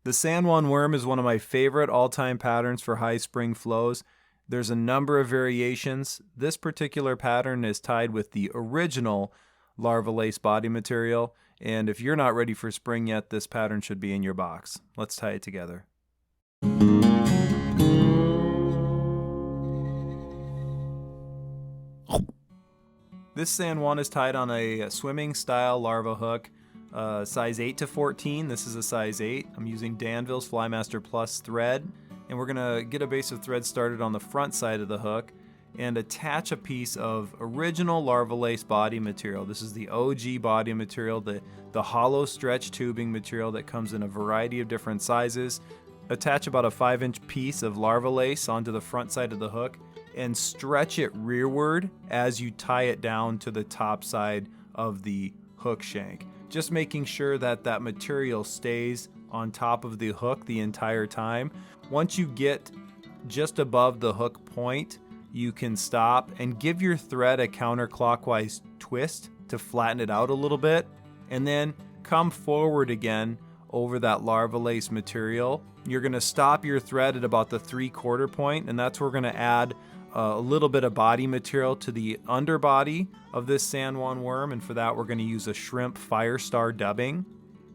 The San Juan worm is one of my favorite all-time patterns for high spring flows. There's a number of variations. This particular pattern is tied with the original Larva Lace body material, and if you're not ready for spring yet, this pattern should be in your box. Let's tie it together. This San Juan is tied on a swimming style larva hook, size 8 to 14. This is a size 8. I'm using Danville's Flymaster Plus thread, and we're gonna get a base of thread started on the front side of the hook and attach a piece of original Larva Lace body material. This is the OG body material, the hollow stretch tubing material that comes in a variety of different sizes. Attach about a 5-inch piece of Larva Lace onto the front side of the hook and stretch it rearward as you tie it down to the top side of the hook shank. Just making sure that that material stays on top of the hook the entire time. Once you get just above the hook point, you can stop and give your thread a counterclockwise twist to flatten it out a little bit, and then come forward again over that Larva Lace material. You're going to stop your thread at about the 3/4 point, and that's where we're going to add a little bit of body material to the underbody of this San Juan worm, and for that we're going to use a shrimp Firestar dubbing.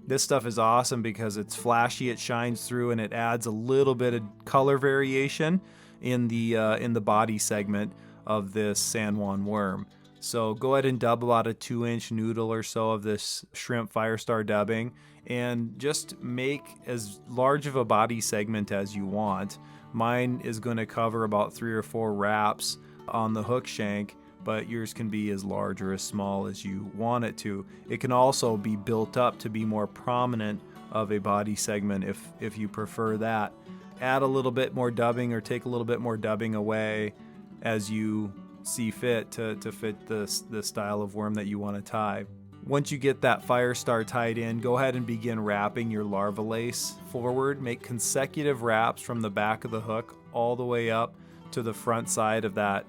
This stuff is awesome because it's flashy, it shines through, and it adds a little bit of color variation in the body segment of this San Juan worm. So go ahead and dub about a 2-inch noodle or so of this shrimp Firestar dubbing, and just make as large of a body segment as you want. Mine is going to cover about 3 or 4 wraps on the hook shank, but yours can be as large or as small as you want it to. It can also be built up to be more prominent of a body segment if you prefer that. Add a little bit more dubbing or take a little bit more dubbing away as you see fit to fit the style of worm that you want to tie. Once you get that Firestar tied in, go ahead and begin wrapping your Larva Lace forward. Make consecutive wraps from the back of the hook all the way up to the front side of that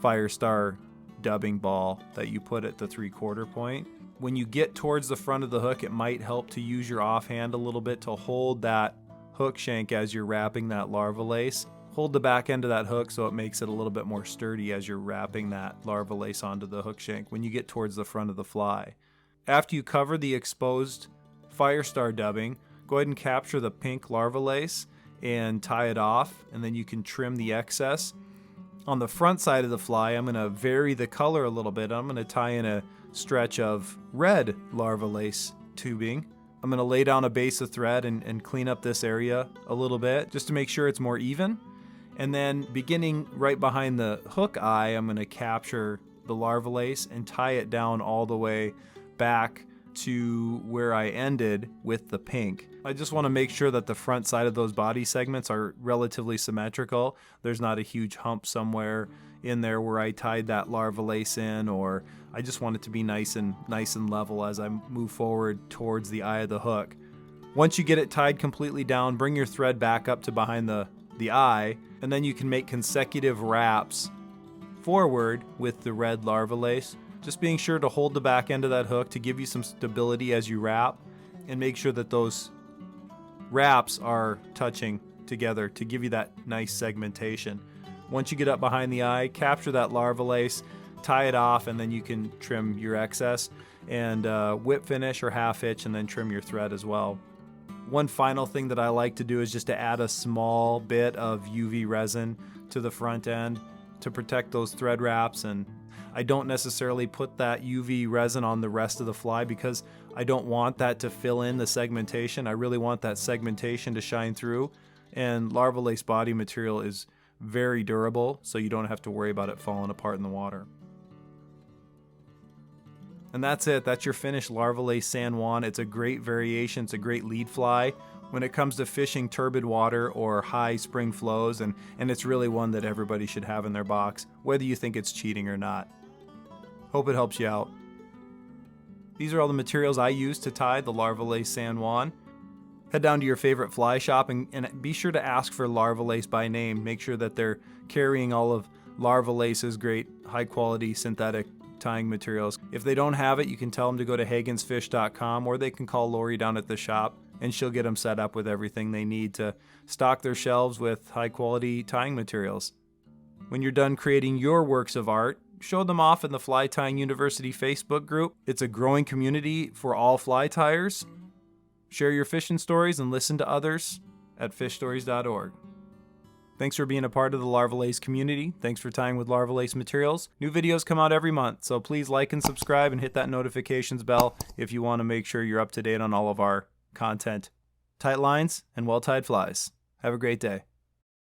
Firestar dubbing ball that you put at the 3/4 point. When you get towards the front of the hook, it might help to use your offhand a little bit to hold that hook shank as you're wrapping that Larva Lace. Hold the back end of that hook so it makes it a little bit more sturdy as you're wrapping that Larva Lace onto the hook shank when you get towards the front of the fly. After you cover the exposed Firestar dubbing, go ahead and capture the pink Larva Lace and tie it off, and then you can trim the excess. On the front side of the fly, I'm going to vary the color a little bit. I'm going to tie in a stretch of red Larva Lace tubing. I'm going to lay down a base of thread and clean up this area a little bit just to make sure it's more even. And then beginning right behind the hook eye, I'm going to capture the Larva Lace and tie it down all the way back to where I ended with the pink. I just want to make sure that the front side of those body segments are relatively symmetrical. There's not a huge hump somewhere in there where I tied that Larva Lace in, or I just want it to be nice and level as I move forward towards the eye of the hook. Once you get it tied completely down, bring your thread back up to behind the eye, and then you can make consecutive wraps forward with the red Larva Lace. Just being sure to hold the back end of that hook to give you some stability as you wrap, and make sure that those wraps are touching together to give you that nice segmentation. Once you get up behind the eye, capture that Larva Lace, tie it off, and then you can trim your excess and whip finish or half hitch, and then trim your thread as well. One final thing that I like to do is just to add a small bit of UV resin to the front end to protect those thread wraps, and I don't necessarily put that UV resin on the rest of the fly because I don't want that to fill in the segmentation. I really want that segmentation to shine through, and Larva Lace body material is very durable, so you don't have to worry about it falling apart in the water. And that's it. That's your finished Larva Lace San Juan. It's a great variation. It's a great lead fly when it comes to fishing turbid water or high spring flows, and it's really one that everybody should have in their box, whether you think it's cheating or not. Hope it helps you out. These are all the materials I use to tie the Larva Lace San Juan. Head down to your favorite fly shop and be sure to ask for Larva Lace by name. Make sure that they're carrying all of Larva Lace's great high quality synthetic tying materials. If they don't have it, you can tell them to go to hagensfish.com, or they can call Lori down at the shop and she'll get them set up with everything they need to stock their shelves with high-quality tying materials. When you're done creating your works of art, show them off in the Fly Tying University Facebook group. It's a growing community for all fly tyers. Share your fishing stories and listen to others at fishstories.org. Thanks for being a part of the Larva Lace community. Thanks for tying with Larva Lace materials. New videos come out every month, so please like and subscribe and hit that notifications bell if you want to make sure you're up to date on all of our content. Tight lines and well-tied flies. Have a great day.